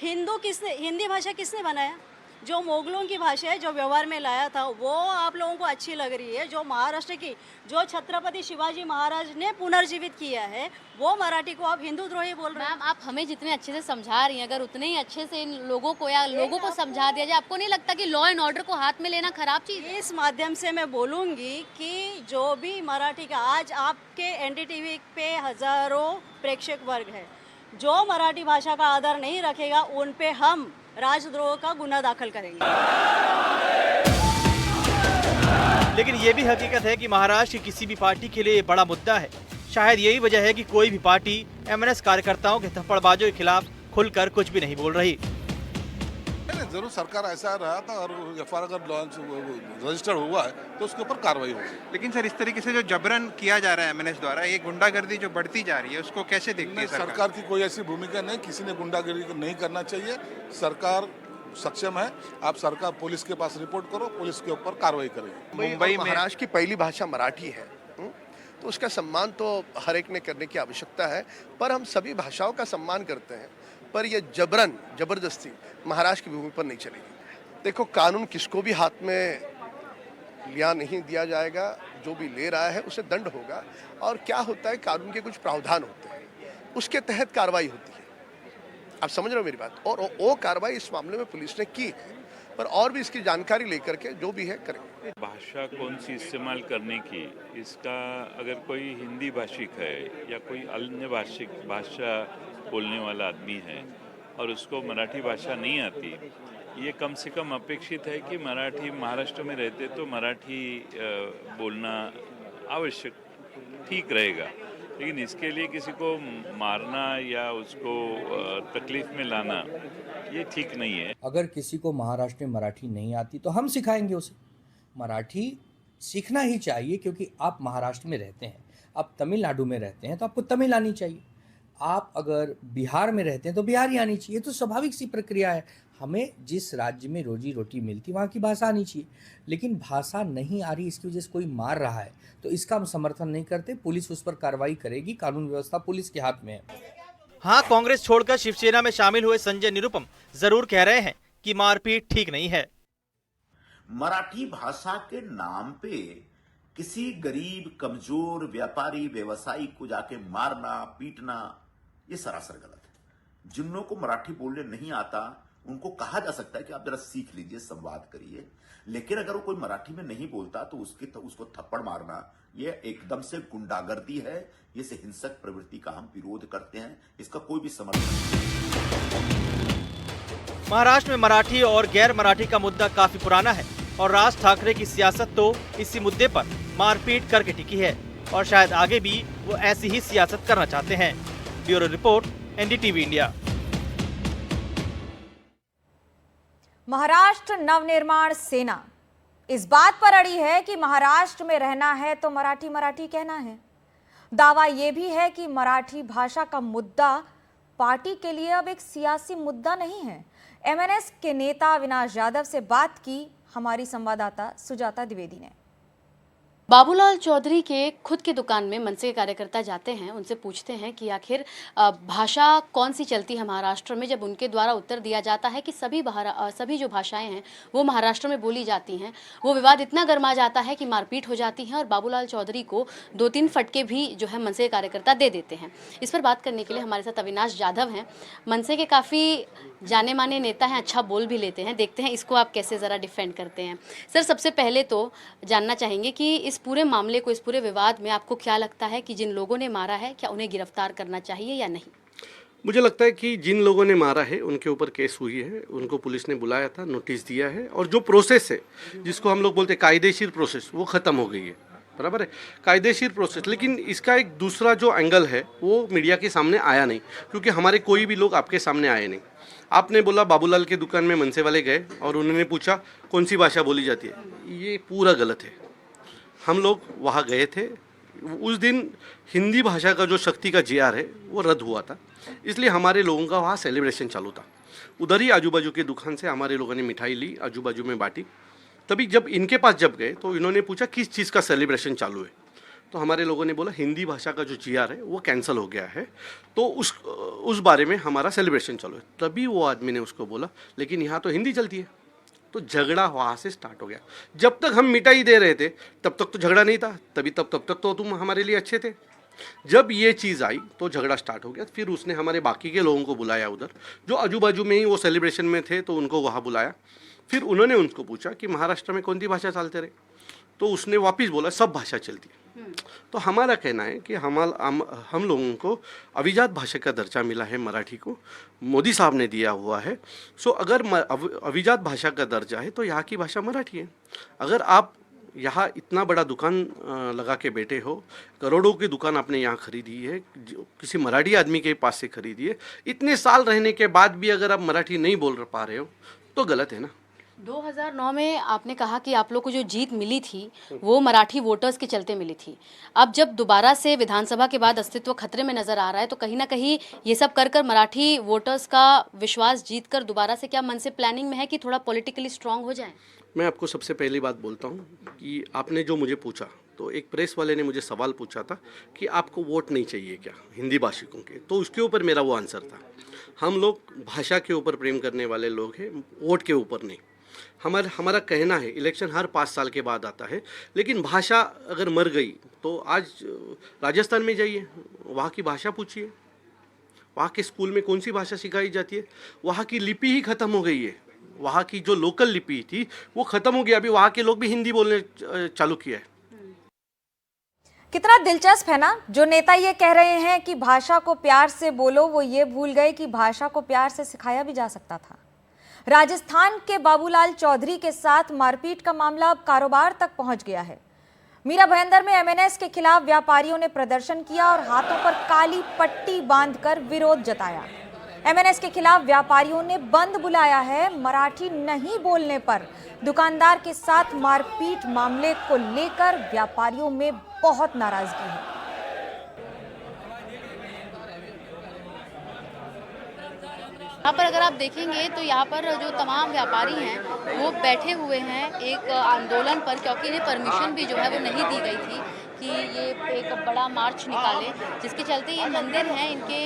हिंदी भाषा किसने बनाया? जो मुगलों की भाषा है जो व्यवहार में लाया था वो आप लोगों को अच्छी लग रही है। जो महाराष्ट्र की जो छत्रपति शिवाजी महाराज ने पुनर्जीवित किया है वो मराठी को आप हिंदू द्रोही बोल रहे हैं। मैम, आप हमें जितने अच्छे से समझा रही हैं, अगर उतने ही अच्छे से इन लोगों को या लोगों को समझा दिया जाए, आपको नहीं लगता कि लॉ एंड ऑर्डर को हाथ में लेना खराब चीज़ है? इस माध्यम से मैं बोलूँगी कि जो भी मराठी का आज आपके NDTV पे हजारों प्रेक्षक वर्ग है, जो मराठी भाषा का आदर नहीं रखेगा उन पे हम राजद्रोह का गुना दाखिल करेंगे। लेकिन ये भी हकीकत है कि महाराष्ट्र की किसी भी पार्टी के लिए ये बड़ा मुद्दा है। शायद यही वजह है कि कोई भी पार्टी MNS कार्यकर्ताओं के थप्पड़बाजों के खिलाफ खुलकर कुछ भी नहीं बोल रही। जरूर सरकार ऐसा रहा था और FIR अगर लॉन्च रजिस्टर्ड हुआ है तो उसके ऊपर कार्रवाई होगी। लेकिन सर, इस तरीके से जो जबरन किया जा रहा है MNS द्वारा, ये गुंडागर्दी जो बढ़ती जा रही है उसको कैसे देखती है सरकार? सरकार की कोई ऐसी भूमिका नहीं, किसी ने गुंडागर्दी नहीं करना चाहिए। सरकार सक्षम है, आप सरकार पुलिस के पास रिपोर्ट करो, पुलिस के ऊपर कार्रवाई करेगी। मुंबई में महाराष्ट्र की पहली भाषा मराठी है, तो उसका सम्मान तो हर एक ने करने की आवश्यकता है, पर हम सभी भाषाओं का सम्मान करते हैं। पर ये जबरदस्ती महाराष्ट्र की भूमि पर नहीं चलेगी। देखो, कानून किसको भी हाथ में लिया नहीं दिया जाएगा, जो भी ले रहा है उसे दंड होगा। और क्या होता है, कानून के कुछ प्रावधान होते हैं, उसके तहत कार्रवाई होती है। आप समझ रहे हो मेरी बात? और वो कार्रवाई इस मामले में पुलिस ने की है, पर और भी इसकी जानकारी लेकर के जो भी है करेंगे। भाषा कौन सी इस्तेमाल करने की, इसका अगर कोई हिंदी भाषिक है या कोई अन्य भाषा बोलने वाला आदमी है और उसको मराठी भाषा नहीं आती, ये कम से कम अपेक्षित है कि मराठी महाराष्ट्र में रहते तो मराठी बोलना आवश्यक ठीक रहेगा। लेकिन इसके लिए किसी को मारना या उसको तकलीफ में लाना ये ठीक नहीं है। अगर किसी को महाराष्ट्र में मराठी नहीं आती तो हम सिखाएंगे उसे। मराठी सीखना ही चाहिए, क्योंकि आप महाराष्ट्र में रहते हैं, आप तमिलनाडु में रहते हैं तो आपको तमिल आनी चाहिए, आप अगर बिहार में रहते हैं तो बिहारी आनी चाहिए। तो स्वाभाविक सी प्रक्रिया है। हमें जिस राज्य में रोजी रोटी मिलती वहाँ की भाषा आनी चाहिए, लेकिन भाषा नहीं आ रही इसकी वजह से कोई मार रहा है तो इसका हम समर्थन नहीं करते। पुलिस उस पर कार्रवाई करेगी, कानून व्यवस्था पुलिस के हाथ में है। हाँ, कांग्रेस छोड़कर शिवसेना में शामिल हुए संजय निरुपम जरूर कह रहे हैं कि मारपीट ठीक नहीं है। मराठी भाषा के नाम पे किसी गरीब, कमजोर व्यापारी, व्यवसायी को जाके मारना, पीटना, ये सरासर गलत है। जिन लोगों को मराठी बोलने नहीं आता उनको कहा जा सकता है कि आप जरा सीख लीजिए, संवाद करिए। लेकिन अगर वो कोई मराठी में नहीं बोलता तो उसको थप्पड़ मारना ये एकदम से गुंडागर्दी है। ये से हिंसक प्रवृत्ति का हम विरोध करते हैं, इसका कोई भी समर्थन नहीं। महाराष्ट्र में मराठी और गैर मराठी का मुद्दा काफी पुराना है और राज ठाकरे की सियासत तो इसी मुद्दे पर मारपीट करके टिकी है और शायद आगे भी वो ऐसी ही सियासत करना चाहते हैं। Bureau report, NDTV India. Maharashtra Navnirman सेना इस बात पर अड़ी है कि महाराष्ट्र में रहना है तो मराठी मराठी कहना है। दावा यह भी है कि मराठी भाषा का मुद्दा पार्टी के लिए अब एक सियासी मुद्दा नहीं है। MNS के नेता अविनाश यादव से बात की हमारी संवाददाता सुजाता द्विवेदी ने। बाबूलाल चौधरी के खुद की दुकान में मनसे के कार्यकर्ता जाते हैं, उनसे पूछते हैं कि आखिर भाषा कौन सी चलती है महाराष्ट्र में। जब उनके द्वारा उत्तर दिया जाता है कि सभी जो भाषाएं हैं वो महाराष्ट्र में बोली जाती हैं, वो विवाद इतना गर्मा जाता है कि मारपीट हो जाती है और बाबूलाल चौधरी को 2-3 फटके भी जो है मनसे के कार्यकर्ता दे देते हैं। इस पर बात करने के लिए हमारे साथ अविनाश यादव हैं, मनसे के काफ़ी जाने माने नेता हैं, अच्छा बोल भी लेते हैं। देखते हैं इसको आप कैसे ज़रा डिफेंड करते हैं। सर, सबसे पहले तो जानना चाहेंगे कि इस पूरे मामले को, इस पूरे विवाद में आपको क्या लगता है कि जिन लोगों ने मारा है क्या उन्हें गिरफ्तार करना चाहिए या नहीं? मुझे लगता है कि जिन लोगों ने मारा है उनके ऊपर केस हुई है, उनको पुलिस ने बुलाया था, नोटिस दिया है और जो प्रोसेस है जिसको हम लोग बोलते हैं कायदेशीर प्रोसेस, वो ख़त्म हो गई है। बराबर है, कायदेशीर प्रोसेस। लेकिन इसका एक दूसरा जो एंगल है वो मीडिया के सामने आया नहीं, क्योंकि हमारे कोई भी लोग आपके सामने आए नहीं। आपने बोला बाबूलाल के दुकान में मनसे वाले गए और उन्होंने पूछा कौन सी भाषा बोली जाती है, ये पूरा गलत है। हम लोग वहाँ गए थे, उस दिन हिंदी भाषा का जो शक्ति का JR है वो रद्द हुआ था, इसलिए हमारे लोगों का वहाँ सेलिब्रेशन चालू था। उधर ही आजू बाजू की दुकान से हमारे लोगों ने मिठाई ली, आजू बाजू में बांटी। तभी जब इनके पास जब गए तो इन्होंने पूछा किस चीज़ का सेलिब्रेशन चालू है, तो हमारे लोगों ने बोला हिंदी भाषा का जो JR है वो कैंसिल हो गया है, तो उस बारे में हमारा सेलिब्रेशन चालू है। तभी वो आदमी ने उसको बोला लेकिन यहाँ तो हिंदी चलती है, तो झगड़ा वहाँ से स्टार्ट हो गया। जब तक हम मिठाई दे रहे थे तब तक तो झगड़ा नहीं था, तब तक तो तुम हमारे लिए अच्छे थे। जब ये चीज़ आई तो झगड़ा स्टार्ट हो गया। फिर उसने हमारे बाकी के लोगों को बुलाया, उधर जो आजू बाजू में ही वो सेलिब्रेशन में थे तो उनको वहाँ बुलाया। फिर उन्होंने उनको पूछा कि महाराष्ट्र में कौन सी भाषा चलते रहे, तो उसने वापस बोला सब भाषा चलती है। तो हमारा कहना है कि हम लोगों को अभिजात भाषा का दर्जा मिला है मराठी को, मोदी साहब ने दिया हुआ है। सो अगर अभिजात भाषा का दर्जा है तो यहाँ की भाषा मराठी है। अगर आप यहाँ इतना बड़ा दुकान लगा के बैठे हो, करोड़ों की दुकान आपने यहाँ खरीदी है, किसी मराठी आदमी के पास से खरीदी है, इतने साल रहने के बाद भी अगर आप मराठी नहीं बोल पा रहे हो तो गलत है ना। 2009 में आपने कहा कि आप लोग को जो जीत मिली थी वो मराठी वोटर्स के चलते मिली थी। अब जब दोबारा से विधानसभा के बाद अस्तित्व खतरे में नजर आ रहा है तो कहीं ना कहीं ये सब कर मराठी वोटर्स का विश्वास जीतकर दोबारा से क्या मन से प्लानिंग में है कि थोड़ा पॉलिटिकली स्ट्रांग हो जाए? मैं आपको सबसे पहली बात बोलता हूँ कि आपने जो मुझे पूछा, तो एक प्रेस वाले ने मुझे सवाल पूछा था कि आपको वोट नहीं चाहिए क्या हिंदी भाषिकों के, तो उसके ऊपर मेरा वो आंसर था। हम लोग भाषा के ऊपर प्रेम करने वाले लोग हैं, वोट के ऊपर नहीं। हमारा कहना है इलेक्शन हर 5 साल के बाद आता है, लेकिन भाषा अगर मर गई तो आज राजस्थान में जाइए, वहाँ की भाषा पूछिए, वहाँ के स्कूल में कौन सी भाषा सिखाई जाती है। वहाँ की लिपि ही ख़त्म हो गई है, वहाँ की जो लोकल लिपि थी वो ख़त्म हो गई। अभी वहाँ के लोग भी हिंदी बोलने चालू किया है। कितना दिलचस्प है ना, जो नेता ये कह रहे हैं कि भाषा को प्यार से बोलो, वो ये भूल गए कि भाषा को प्यार से सिखाया भी जा सकता था। राजस्थान के बाबूलाल चौधरी के साथ मारपीट का मामला अब कारोबार तक पहुंच गया है। मीरा भयंदर में एमएनएस के खिलाफ व्यापारियों ने प्रदर्शन किया और हाथों पर काली पट्टी बांधकर विरोध जताया। एमएनएस के खिलाफ व्यापारियों ने बंद बुलाया है। मराठी नहीं बोलने पर दुकानदार के साथ मारपीट मामले को लेकर व्यापारियों में बहुत नाराजगी है। यहाँ पर अगर आप देखेंगे तो यहाँ पर जो तमाम व्यापारी हैं वो बैठे हुए हैं एक आंदोलन पर, क्योंकि इन्हें परमिशन भी जो है वो नहीं दी गई थी कि ये एक बड़ा मार्च निकाले, जिसके चलते ये मंदिर हैं इनके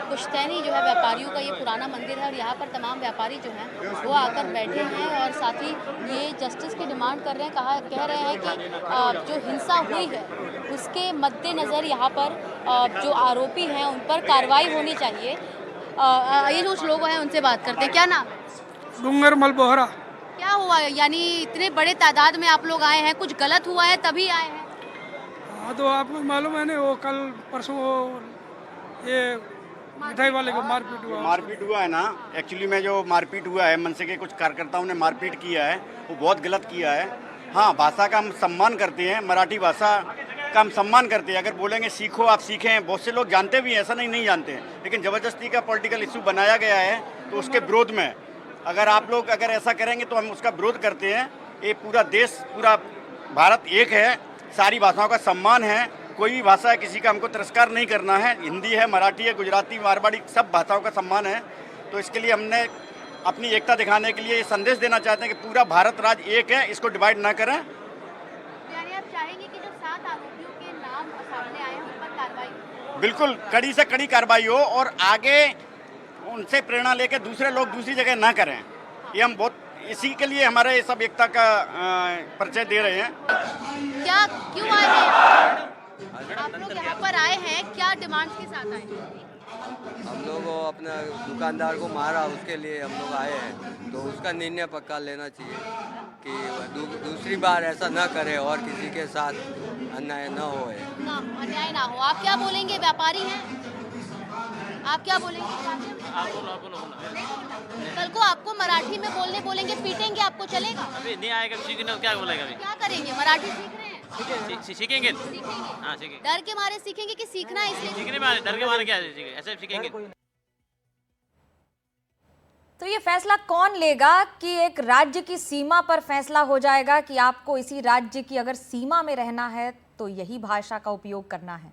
पुश्तैनी जो है व्यापारियों का ये पुराना मंदिर है और यहाँ पर तमाम व्यापारी जो हैं वो आकर बैठे हैं और साथ ही ये जस्टिस की डिमांड कर रहे हैं। कह रहे हैं कि जो हिंसा हुई है उसके मद्देनज़र यहाँ पर जो आरोपी हैं उन पर कार्रवाई होनी चाहिए। ये जो कुछ लोग हैं उनसे बात करते हैं। क्या नाम? डूंगर मल बोहरा। क्या हुआ, यानी इतने बड़े तादाद में आप लोग आए हैं, कुछ गलत हुआ है तभी आए हैं? हाँ, तो आपको मालूम है ना, वो कल परसों ये मिठाई वाले को मारपीट हुआ है ना। एक्चुअली में जो मारपीट हुआ है, मनसे के कुछ कार्यकर्ताओं ने मारपीट किया है, वो बहुत गलत किया है। हाँ, भाषा का हम सम्मान करते हैं, मराठी भाषा का हम सम्मान करते हैं। अगर बोलेंगे सीखो, आप सीखें, बहुत से लोग जानते भी हैं, ऐसा नहीं जानते हैं, लेकिन ज़बरदस्ती का पॉलिटिकल इशू बनाया गया है तो उसके विरोध में अगर आप लोग अगर ऐसा करेंगे तो हम उसका विरोध करते हैं। ये पूरा देश, पूरा भारत एक है, सारी भाषाओं का सम्मान है, कोई भी भाषा है किसी का हमको तिरस्कार नहीं करना है। हिंदी है, मराठी है, गुजराती, मारवाड़ी, सब भाषाओं का सम्मान है। तो इसके लिए हमने अपनी एकता दिखाने के लिए ये संदेश देना चाहते हैं कि पूरा भारत राज्य एक है, इसको डिवाइड ना करें। यानी आप चाहेंगे कि जो 7 आरोपियों के नाम सामने आए हैं उन पर कार्रवाई? बिल्कुल, कड़ी से कड़ी कार्रवाई हो और आगे उनसे प्रेरणा लेकर दूसरे लोग दूसरी जगह ना करें। ये हम बहुत इसी के लिए हमारे सब एकता का परिचय दे रहे हैं। क्या क्यों आए हैं आप लोग यहाँ पर? आए हैं क्या डिमांड्स के साथ आए हैं? हम लोग अपने दुकानदार को मारा, उसके लिए हम लोग आए हैं, तो उसका निर्णय पक्का लेना चाहिए कि दूसरी बार ऐसा न करे और किसी के साथ अन्याय न हो। अन्याय ना हो। आप क्या बोलेंगे? व्यापारी हैं आप, क्या बोलेंगे? कल को आपको मराठी में बोलेंगे, पीटेंगे आपको, चलेगा? अभी नहीं आएगा, क्या बोलेगा? अभी क्या करेंगे? मराठी सीख रहे हैं? सीखेंगे। हाँ, सीखेंगे। डर के मारे सीखेंगे कि सीखना है इसलिए? सीखने मारे, डर के मारे क्या ऐसे सीखेंगे। तो ये फैसला कौन लेगा कि एक राज्य की सीमा पर फैसला हो जाएगा कि आपको इसी राज्य की अगर सीमा में रहना है तो यही भाषा का उपयोग करना है।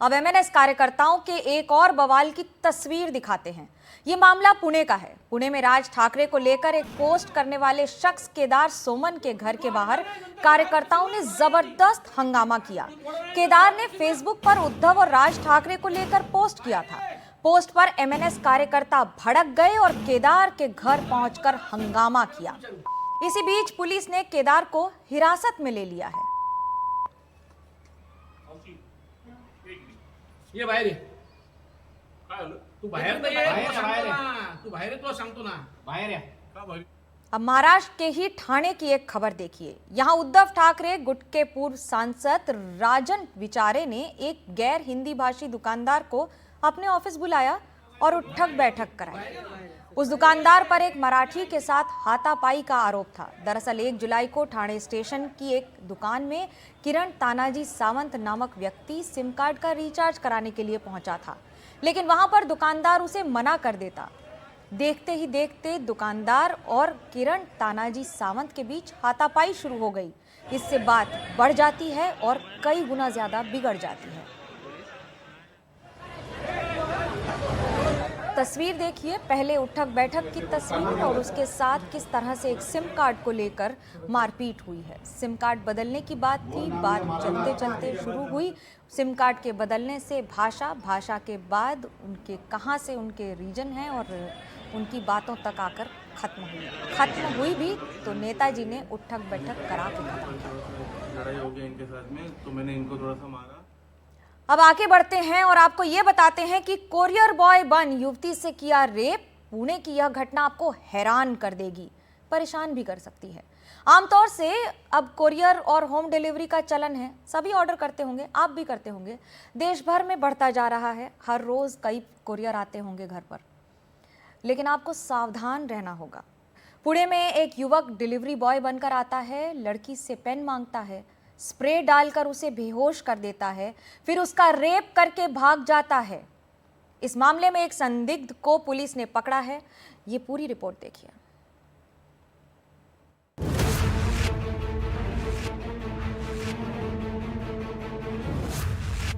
अब एमएनएस कार्यकर्ताओं के एक और बवाल की तस्वीर दिखाते हैं। ये मामला पुणे का है। पुणे में राज ठाकरे को लेकर एक पोस्ट करने वाले शख्स केदार सोमन के घर के बाहर कार्यकर्ताओं ने जबरदस्त हंगामा किया। केदार ने फेसबुक पर उद्धव और राज ठाकरे को लेकर पोस्ट किया था। पोस्ट पर एमएनएस कार्यकर्ता भड़क गए और केदार के घर पहुंचकर हंगामा किया। इसी बीच पुलिस ने केदार को हिरासत में ले लिया है। ये बाहेर ये तू बाहेर तर ये तू बाहेर तुला सांगतो ना बाहेर या का बाहेर। अब महाराष्ट्र के ही ठाणे की एक खबर देखिए। यहाँ उद्धव ठाकरे गुट के पूर्व सांसद राजन विचारे ने एक गैर हिंदी भाषी दुकानदार को अपने ऑफिस बुलाया और उठक बैठक कराई। उस दुकानदार पर एक मराठी के साथ हाथापाई का आरोप था। दरअसल 1 जुलाई को ठाणे स्टेशन की एक दुकान में किरण तानाजी सावंत नामक व्यक्ति सिम कार्ड का रिचार्ज कराने के लिए पहुंचा था, लेकिन वहां पर दुकानदार उसे मना कर देता। देखते ही देखते दुकानदार और किरण तानाजी सावंत के बीच हाथापाई शुरू हो गई। इससे बात बढ़ जाती है और कई गुना ज्यादा बिगड़ जाती है। तस्वीर देखिए, पहले उठक बैठक की तस्वीर और उसके साथ किस तरह से एक सिम कार्ड को लेकर मारपीट हुई है। सिम कार्ड बदलने की बात थी, बात चलते चलते शुरू हुई। सिम कार्ड के बदलने से भाषा के बाद उनके कहां से उनके रीजन हैं और उनकी बातों तक आकर खत्म हुई भी तो नेताजी ने उठक बैठक करा के खत्म किया। लड़ाई हो गया इनके साथ में, तो मैंने इनको थोड़ा सा मारा। अब आगे बढ़ते हैं और आपको ये बताते हैं कि कोरियर बॉय बन युवती से किया रेप। पुणे की यह घटना आपको हैरान कर देगी, परेशान भी कर सकती है। आमतौर से अब कोरियर और होम डिलीवरी का चलन है, सभी ऑर्डर करते होंगे, आप भी करते होंगे। देश भर में बढ़ता जा रहा है, हर रोज कई कोरियर आते होंगे घर पर, लेकिन आपको सावधान रहना होगा। पुणे में एक युवक डिलीवरी बॉय बनकर आता है, लड़की से पेन मांगता है, स्प्रे डालकर उसे बेहोश कर देता है, फिर उसका रेप करके भाग जाता है। इस मामले में एक संदिग्ध को पुलिस ने पकड़ा है। ये पूरी रिपोर्ट देखिए।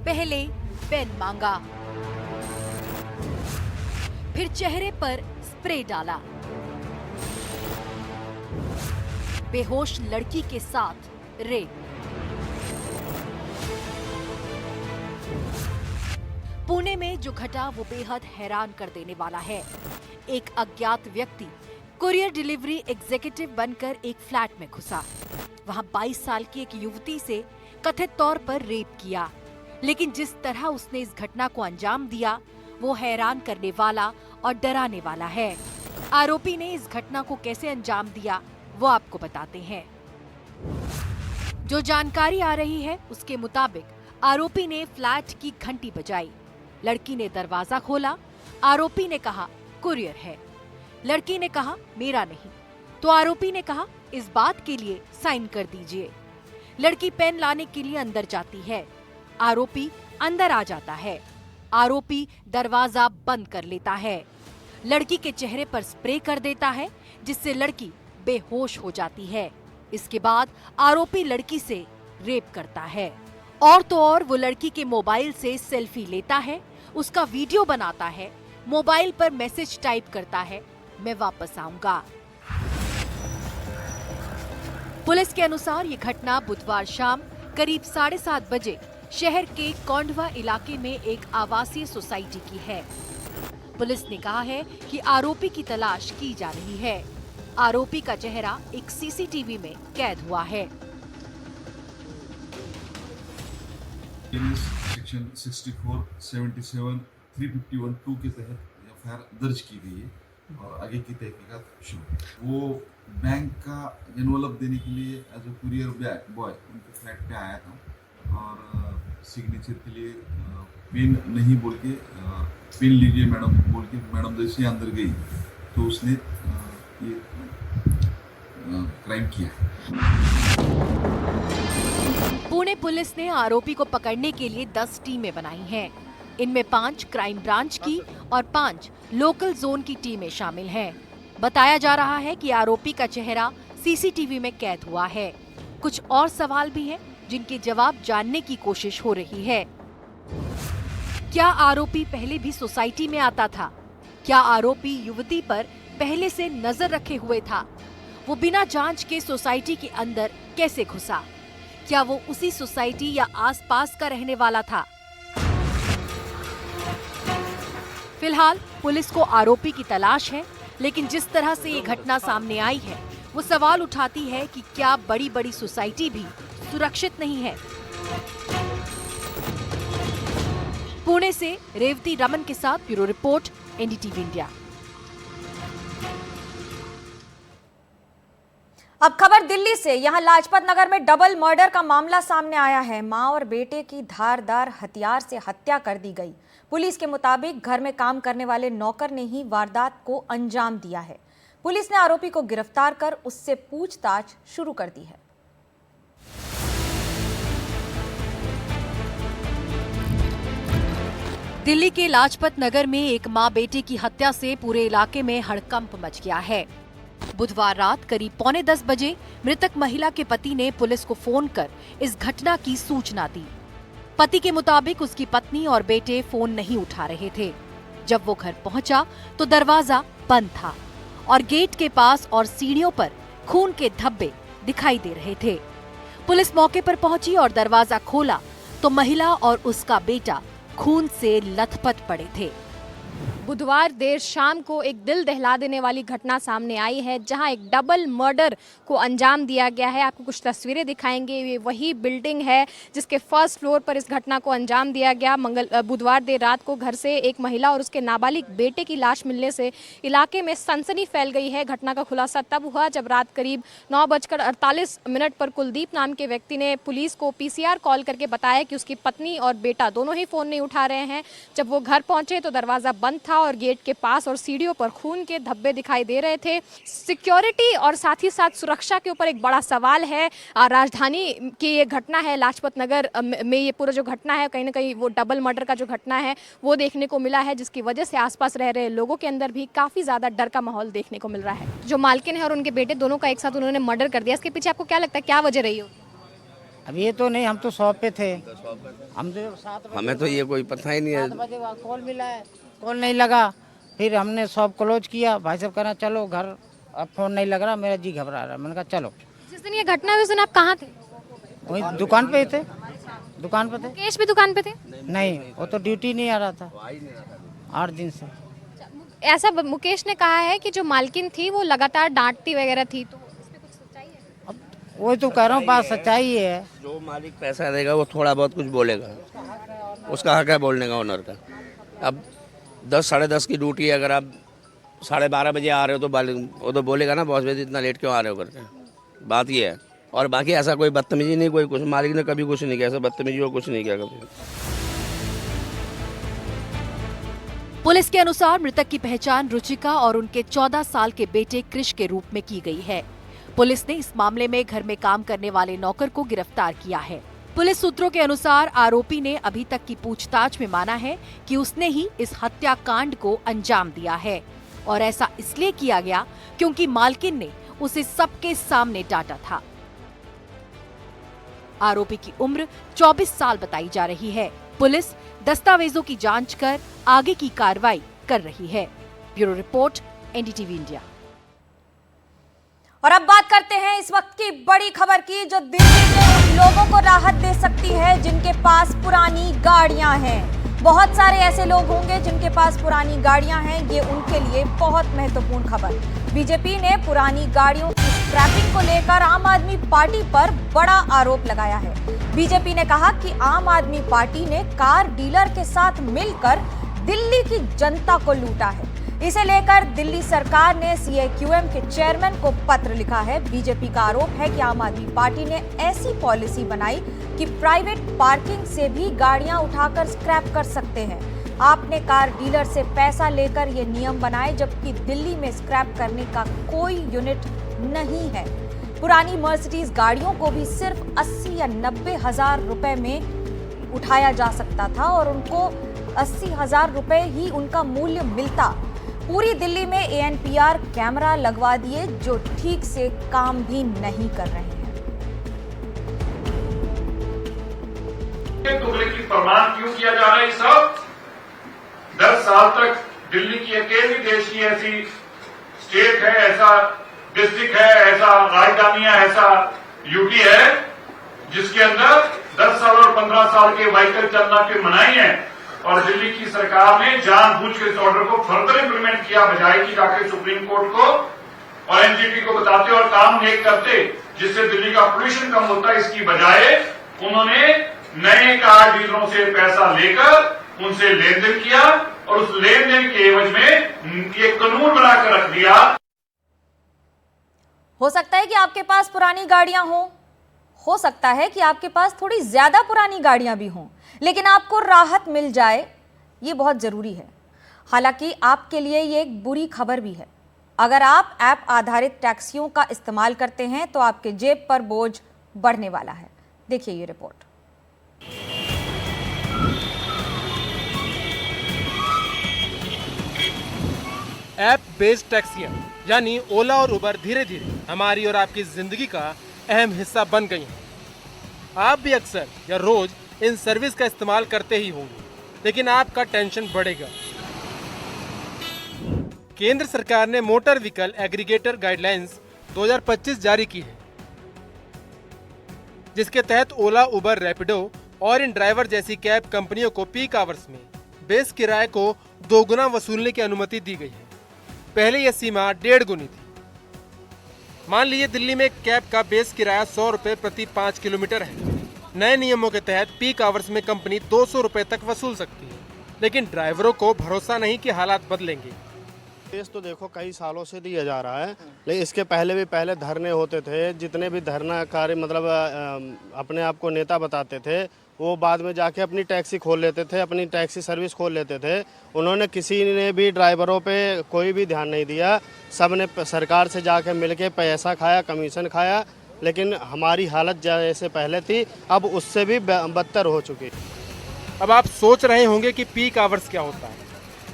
पहले पेन मांगा, फिर चेहरे पर स्प्रे डाला, बेहोश लड़की के साथ रेप। पुणे में जो घटा वो बेहद हैरान कर देने वाला है। एक अज्ञात व्यक्ति कुरियर डिलीवरी एग्जीक्यूटिव बनकर एक फ्लैट में घुसा। वहां 22 साल की एक युवती से कथित तौर पर रेप किया, लेकिन जिस तरह उसने इस घटना को अंजाम दिया वो हैरान करने वाला और डराने वाला है। आरोपी ने इस घटना को कैसे अंजाम दिया वो आपको बताते हैं। जो जानकारी आ रही है उसके मुताबिक आरोपी ने फ्लैट की घंटी बजाई। लड़की ने दरवाजा खोला। आरोपी ने कहा कुरियर है। लड़की ने कहा मेरा नहीं, तो आरोपी ने कहा इस बात के लिए साइन कर दीजिए। लड़की पेन लाने के लिए अंदर जाती है। आरोपी अंदर आ जाता है। आरोपी दरवाजा बंद कर लेता है। लड़की के चेहरे पर स्प्रे कर देता है, जिससे लड़की बेहोश हो जाती है। इसके बाद आरोपी लड़की से रेप करता है। और तो और वो लड़की के मोबाइल से सेल्फी लेता है, उसका वीडियो बनाता है, मोबाइल पर मैसेज टाइप करता है, मैं वापस आऊंगा। पुलिस के अनुसार ये घटना बुधवार शाम करीब 7:30 बजे शहर के कोंडवा इलाके में एक आवासीय सोसाइटी की है। पुलिस ने कहा है कि आरोपी की तलाश की जा रही है। आरोपी का चेहरा एक सीसीटीवी में कैद हुआ है। सेक्शन 64, 77, 351(2) के तहत एफआईआर दर्ज की गई है और आगे की तहकीकात शुरू है। वो बैंक का एनवलप देने के लिए एज ए कुरियर बॉय उनके फ्लैट पे आया था और सिग्नेचर के लिए पेन नहीं बोल के पेन लीजिए मैडम बोल के मैडम जैसे अंदर गई तो उसने ये क्राइम किया। पुणे पुलिस ने आरोपी को पकड़ने के लिए 10 टीमें बनाई हैं। इनमें 5 क्राइम ब्रांच की और 5 लोकल जोन की टीमें शामिल हैं। बताया जा रहा है कि आरोपी का चेहरा सीसीटीवी में कैद हुआ है। कुछ और सवाल भी हैं जिनके जवाब जानने की कोशिश हो रही है। क्या आरोपी पहले भी सोसाइटी में आता था? क्या आरोपी युवती पर पहले से नजर रखे हुए था? वो बिना जांच के सोसाइटी के अंदर कैसे घुसा? क्या वो उसी सोसाइटी या आसपास का रहने वाला था? फिलहाल पुलिस को आरोपी की तलाश है, लेकिन जिस तरह से ये घटना सामने आई है वो सवाल उठाती है कि क्या बड़ी बड़ी सोसाइटी भी सुरक्षित नहीं है। पुणे से रेवती रमन के साथ ब्यूरो रिपोर्ट, एनडीटीवी इंडिया। अब खबर दिल्ली से। यहां लाजपत नगर में डबल मर्डर का मामला सामने आया है। मां और बेटे की धारदार हथियार से हत्या कर दी गई। पुलिस के मुताबिक घर में काम करने वाले नौकर ने ही वारदात को अंजाम दिया है। पुलिस ने आरोपी को गिरफ्तार कर उससे पूछताछ शुरू कर दी है। दिल्ली के लाजपत नगर में एक मां बेटे की हत्या से पूरे इलाके में हड़कंप मच गया है। बुधवार रात करीब 9:45 बजे मृतक महिला के पति ने पुलिस को फोन कर इस घटना की सूचना दी। पति के मुताबिक उसकी पत्नी और बेटे फोन नहीं उठा रहे थे। जब वो घर पहुंचा तो दरवाजा बंद था और गेट के पास और सीढ़ियों पर खून के धब्बे दिखाई दे रहे थे। पुलिस मौके पर पहुंची और दरवाजा खोला तो महिला और उसका बेटा खून से लथपथ पड़े थे। बुधवार देर शाम को एक दिल दहला देने वाली घटना सामने आई है, जहां एक डबल मर्डर को अंजाम दिया गया है। आपको कुछ तस्वीरें दिखाएंगे। ये वही बिल्डिंग है जिसके फर्स्ट फ्लोर पर इस घटना को अंजाम दिया गया। बुधवार देर रात को घर से एक महिला और उसके नाबालिग बेटे की लाश मिलने से इलाके में सनसनी फैल गई है। घटना का खुलासा तब हुआ जब रात करीब 9:48 पर कुलदीप नाम के व्यक्ति ने पुलिस को पीसीआर कॉल करके बताया कि उसकी पत्नी और बेटा दोनों ही फोन नहीं उठा रहे हैं। जब वो घर पहुंचे तो दरवाजा बंद था और गेट के पास और सीढ़ियों पर खून के धब्बे दिखाई दे रहे थे। सिक्योरिटी और साथ ही साथ सुरक्षा के ऊपर एक बड़ा सवाल है। राजधानी की ये घटना है, लाजपत नगर में ये पूरा जो घटना है, कहीं ना कहीं वो डबल मर्डर का जो घटना है वो देखने को मिला है, जिसकी वजह से आसपास रह रहे लोगों के अंदर भी काफी ज्यादा डर का माहौल देखने को मिल रहा है। जो मालकिन है और उनके बेटे दोनों का एक साथ उन्होंने मर्डर कर दिया, इसके पीछे आपको क्या लगता है, क्या वजह रही होगी? अब ये तो नहीं, हम तो शॉप पे थे, हम तो 7 बजे, हमें तो ये कोई पता ही नहीं है। 7 बजे कॉल मिला है, कॉल नहीं लगा, फिर हमने शॉप क्लोज किया। भाई साहब कहना चलो घर, अब फोन नहीं लग रहा, मेरा जी घबरा रहा है। मैंने कहा चलो। जिस दिन ये घटना हुई उस दिन आप कहाँ थे? वही दुकान पे थे, दुकान पे थे। मुकेश भी दुकान पे थे? नहीं, वो तो ड्यूटी नहीं आ रहा था 8 दिन से। ऐसा मुकेश ने कहा है कि जो मालकिन थी वो लगातार डांटती वगैरह थी, तो इसमें कुछ सच्चाई है? वही तो कह रहा हूँ, बात सच्चाई है। जो मालिक पैसा देगा वो थोड़ा बहुत कुछ बोलेगा, उसका हक है बोलने का, ओनर का। अब 10 साढ़े 10 की ड्यूटी है, अगर आप 12:30 बजे आ रहे हो तो वो तो बोलेगा ना, बॉस भैया इतना लेट क्यों आ रहे हो करके। बात ये है। और बाकी ऐसा कोई बदतमीजी नहीं, कोई कुछ मालिक ने कभी कुछ नहीं किया, ऐसा बदतमीजी और कुछ नहीं किया कभी। पुलिस के अनुसार मृतक की पहचान रुचिका और उनके 14 साल के बेटे कृष के रूप में की गई है। पुलिस ने इस मामले में घर में काम करने वाले नौकर को गिरफ्तार किया है। पुलिस सूत्रों के अनुसार आरोपी ने अभी तक की पूछताछ में माना है कि उसने ही इस हत्याकांड को अंजाम दिया है और ऐसा इसलिए किया गया क्योंकि मालकिन ने उसे सबके सामने डांटा था। आरोपी की उम्र 24 साल बताई जा रही है। पुलिस दस्तावेजों की जांच कर आगे की कार्रवाई कर रही है। Bureau report, NDTV India. और अब बात करते हैं इस वक्त की बड़ी खबर की, जो दिल्ली के उन लोगों को राहत दे सकती है जिनके पास पुरानी गाड़ियां हैं। बहुत सारे ऐसे लोग होंगे जिनके पास पुरानी गाड़ियां हैं, ये उनके लिए बहुत महत्वपूर्ण खबर। बीजेपी ने पुरानी गाड़ियों की स्क्रैपिंग को लेकर आम आदमी पार्टी पर बड़ा आरोप लगाया है। बीजेपी ने कहा कि आम आदमी पार्टी ने कार डीलर के साथ मिलकर दिल्ली की जनता को लूटा है। इसे लेकर दिल्ली सरकार ने CIQM के चेयरमैन को पत्र लिखा है। बीजेपी का आरोप है कि आम आदमी पार्टी ने ऐसी पॉलिसी बनाई कि प्राइवेट पार्किंग से भी गाड़ियां उठाकर स्क्रैप कर सकते हैं। आपने कार डीलर से पैसा लेकर ये नियम बनाए, जबकि दिल्ली में स्क्रैप करने का कोई यूनिट नहीं है। पुरानी मर्सिडीज गाड़ियों को भी सिर्फ 80 या 90 हजार रुपए में उठाया जा सकता था और उनको 80 हजार रुपए ही उनका मूल्य मिलता। पूरी दिल्ली में ANPR कैमरा लगवा दिए जो ठीक से काम भी नहीं कर रहे हैं। तुगलकी की प्रमाण क्यों किया जा रहा है? सब 10 साल तक दिल्ली की अकेली देश की ऐसी स्टेट है, ऐसा डिस्ट्रिक्ट है, ऐसा राजधानी है, ऐसा यूटी है जिसके अंदर 10 साल और 15 साल के व्हीकल चलना की मनाही है। और दिल्ली की सरकार ने जानबूझ के इस ऑर्डर को फर्दर इंप्लीमेंट किया, बजाय की जाके सुप्रीम कोर्ट को और एनजीटी को बताते और काम नहीं करते जिससे दिल्ली का पोल्यूशन कम होता है। इसकी बजाय उन्होंने नए कार डीलरों से पैसा लेकर उनसे लेन देन किया और उस लेन देन के एवज में ये कानून बनाकर रख दिया। हो सकता है कि आपके पास पुरानी गाड़ियां हो सकता है कि आपके पास थोड़ी ज्यादा पुरानी गाड़ियां भी हों, लेकिन आपको राहत मिल जाए ये बहुत जरूरी है। हालांकि आपके लिए ये एक बुरी खबर भी है। अगर आप ऐप आधारित टैक्सियों का इस्तेमाल करते हैं तो आपके जेब पर बोझ बढ़ने वाला है। देखिए ये रिपोर्ट। ऐप बेस्ड टैक्सियां यानी ओला और उबर धीरे धीरे हमारी और आपकी जिंदगी का अहम हिस्सा बन गई हैं। आप भी अक्सर या रोज इन सर्विस का इस्तेमाल करते ही होंगे, लेकिन आपका टेंशन बढ़ेगा। केंद्र सरकार ने मोटर व्हीकल एग्रीगेटर गाइडलाइंस 2025 जारी की है, जिसके तहत ओला, उबर, रैपिडो और इन ड्राइवर जैसी कैब कंपनियों को पीक आवर्स में बेस किराए को 2 गुना वसूलने की अनुमति दी गई है। पहले यह सीमा 1.5 गुनी थी। मान लीजिए दिल्ली में एक कैब का बेस किराया 100 रुपए प्रति 5 किलोमीटर है। नए नियमों के तहत पीक आवर्स में कंपनी 200 रुपए तक वसूल सकती है, लेकिन ड्राइवरों को भरोसा नहीं कि हालात बदलेंगे। केस तो देखो कई सालों से दिया जा रहा है, लेकिन इसके पहले धरने होते थे। जितने भी धरनाकारी मतलब अपने आप को नेता बताते थे, वो बाद में जाके अपनी टैक्सी खोल लेते थे, अपनी टैक्सी सर्विस खोल लेते थे। उन्होंने किसी ने भी ड्राइवरों पे कोई भी ध्यान नहीं दिया। सब ने सरकार से जाके मिलके पैसा खाया, कमीशन खाया, लेकिन हमारी हालत जैसे पहले थी अब उससे भी बदतर हो चुकी। अब आप सोच रहे होंगे कि पीक आवर्स क्या होता है।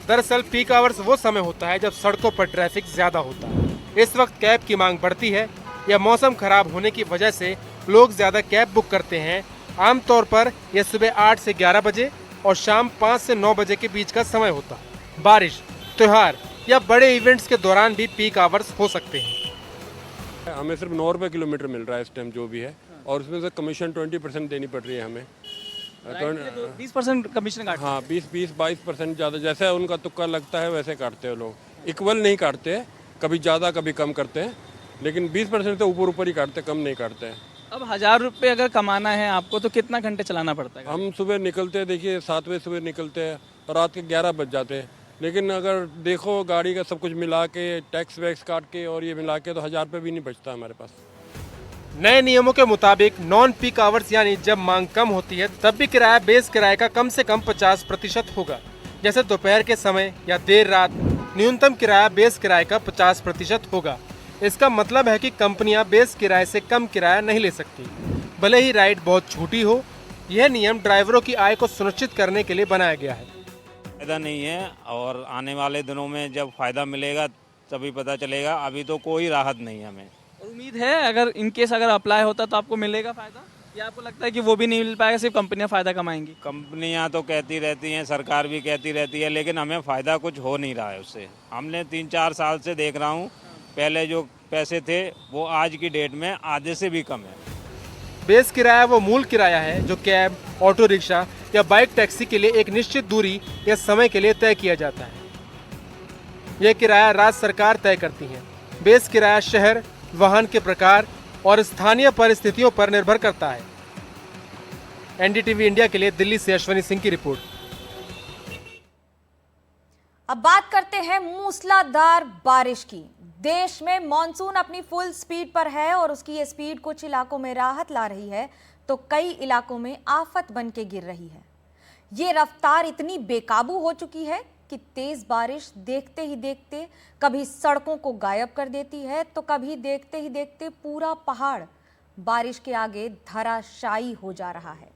दरअसल पीक आवर्स वो समय होता है जब सड़कों पर ट्रैफिक ज्यादा होता है। इस वक्त कैब की मांग बढ़ती है या मौसम खराब होने की वजह से लोग ज्यादा कैब बुक करते हैं। आमतौर पर यह सुबह 8 से 11 बजे और शाम 5 से 9 बजे के बीच का समय होता है। बारिश, त्योहार या बड़े इवेंट्स के दौरान भी पीक आवर्स हो सकते हैं। हमें सिर्फ 9 रुपये किलोमीटर मिल रहा है इस टाइम जो भी है, और उसमें से कमीशन 20% देनी पड़ रही है हमें। 20% कमीशन काटते हैं। हाँ 20-22% ज़्यादा, जैसे उनका तुक्का लगता है वैसे काटते हैं लोग। इक्वल नहीं काटते, कभी ज़्यादा कभी कम करते हैं, लेकिन 20% से ऊपर ही काटते, कम नहीं काटते हैं। अब 1000 रुपये अगर कमाना है आपको तो कितना घंटे चलाना पड़ता है? हम सुबह निकलते हैं, देखिए 7 बजे सुबह निकलते हैं और रात के 11 बज जाते हैं। लेकिन अगर देखो गाड़ी का सब कुछ मिला के, टैक्स वैक्स काट के और ये मिला के, तो 1000 रुपये भी नहीं बचता हमारे पास। नए नियमों के मुताबिक नॉन पीक आवर्स यानी जब मांग कम होती है तब भी किराया बेस किराए का कम से कम 50% होगा। जैसे दोपहर के समय या देर रात न्यूनतम किराया बेस किराए का 50% होगा। इसका मतलब है कि कंपनियां बेस किराए से कम किराया नहीं ले सकती, भले ही राइड बहुत छोटी हो। यह नियम ड्राइवरों की आय को सुनिश्चित करने के लिए बनाया गया है। फायदा नहीं है, और आने वाले दिनों में जब फायदा मिलेगा तभी पता चलेगा। अभी तो कोई राहत नहीं है हमें। और उम्मीद है अगर इनकेस अगर अप्लाई होता तो आपको मिलेगा फायदा, या आपको लगता है कि वो भी नहीं मिल पाएगा, सिर्फ कंपनियां फायदा कमाएंगी? कंपनियां तो कहती रहती हैं, सरकार भी कहती रहती है, लेकिन हमें फ़ायदा कुछ हो नहीं रहा है उससे। हमने 3-4 साल से देख रहा हूँ, पहले जो पैसे थे वो आज की डेट में आधे से भी कम है। बेस किराया वो मूल किराया है जो कैब, ऑटो रिक्शा या बाइक टैक्सी के लिए एक निश्चित दूरी या समय के लिए तय किया जाता है। यह किराया राज्य सरकार तय करती है। बेस किराया शहर, वाहन के प्रकार और स्थानीय परिस्थितियों पर निर्भर करता है। एनडीटीवी इंडिया के लिए दिल्ली से अश्वनी सिंह की रिपोर्ट। अब बात करते हैं मूसलाधार बारिश की। देश में मॉनसून अपनी फुल स्पीड पर है और उसकी ये स्पीड कुछ इलाकों में राहत ला रही है तो कई इलाकों में आफत बन के गिर रही है। ये रफ्तार इतनी बेकाबू हो चुकी है कि तेज बारिश देखते ही देखते कभी सड़कों को गायब कर देती है तो कभी देखते ही देखते पूरा पहाड़ बारिश के आगे धराशायी हो जा रहा है।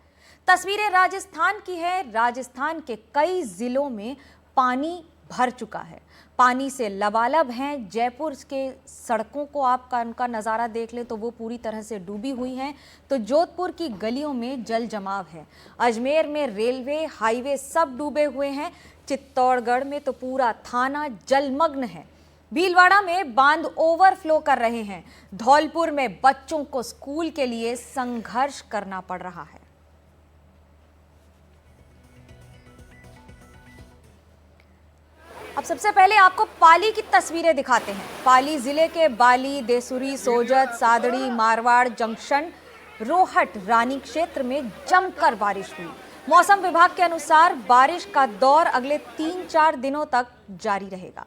तस्वीरें राजस्थान की है। राजस्थान के कई जिलों में पानी भर चुका है, पानी से लबालब हैं। जयपुर के सड़कों को आप उनका नज़ारा देख लें तो वो पूरी तरह से डूबी हुई हैं। तो जोधपुर की गलियों में जल जमाव है। अजमेर में रेलवे, हाईवे सब डूबे हुए हैं। चित्तौड़गढ़ में तो पूरा थाना जलमग्न है। भीलवाड़ा में बांध ओवरफ्लो कर रहे हैं। धौलपुर में बच्चों को स्कूल के लिए संघर्ष करना पड़ रहा है। अब सबसे पहले आपको पाली की तस्वीरें दिखाते हैं। पाली जिले के बाली, देसुरी, सोजत, सादड़ी, मारवाड़ जंक्शन, रोहट, रानी क्षेत्र में जमकर बारिश हुई। मौसम विभाग के अनुसार बारिश का दौर अगले 3-4 दिनों तक जारी रहेगा।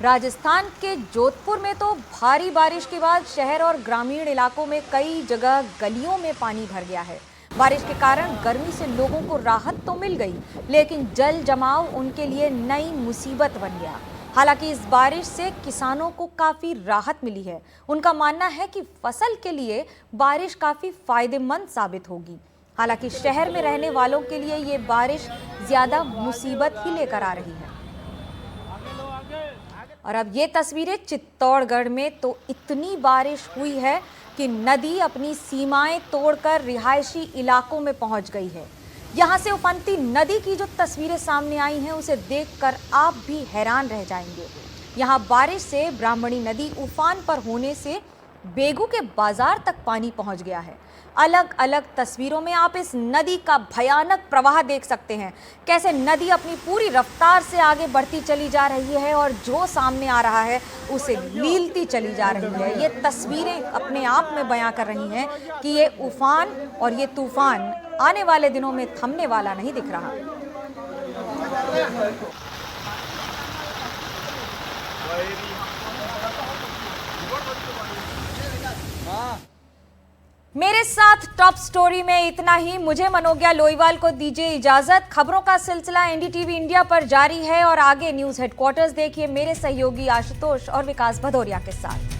राजस्थान के जोधपुर में तो भारी बारिश के बाद शहर और ग्रामीण इलाकों में कई जगह गलियों में पानी भर गया है। बारिश के कारण गर्मी से लोगों को राहत तो मिल गई, लेकिन जल जमाव उनके लिए नई मुसीबत बन गया। हालांकि इस बारिश से किसानों को काफ़ी राहत मिली है। उनका मानना है कि फसल के लिए बारिश काफ़ी फायदेमंद साबित होगी। हालांकि शहर में रहने वालों के लिए ये बारिश ज़्यादा मुसीबत ही लेकर आ रही है। और अब ये तस्वीरें चित्तौड़गढ़ में तो इतनी बारिश हुई है कि नदी अपनी सीमाएं तोड़कर रिहायशी इलाकों में पहुंच गई है। यहां से उफनती नदी की जो तस्वीरें सामने आई हैं उसे देखकर आप भी हैरान रह जाएंगे। यहां बारिश से ब्राह्मणी नदी उफान पर होने से बेगू के बाजार तक पानी पहुंच गया है। अलग अलग तस्वीरों में आप इस नदी का भयानक प्रवाह देख सकते हैं, कैसे नदी अपनी पूरी रफ्तार से आगे बढ़ती चली जा रही है और जो सामने आ रहा है उसे लीलती चली जा रही है। ये तस्वीरें अपने आप में बयां कर रही हैं कि ये उफान और ये तूफान आने वाले दिनों में थमने वाला नहीं दिख रहा। मेरे साथ टॉप स्टोरी में इतना ही। मुझे मनोज्ञा लोईवाल को दीजिए इजाजत। खबरों का सिलसिला एनडीटीवी इंडिया पर जारी है और आगे न्यूज हेडक्वार्टर्स देखिए मेरे सहयोगी आशुतोष और विकास भदौरिया के साथ।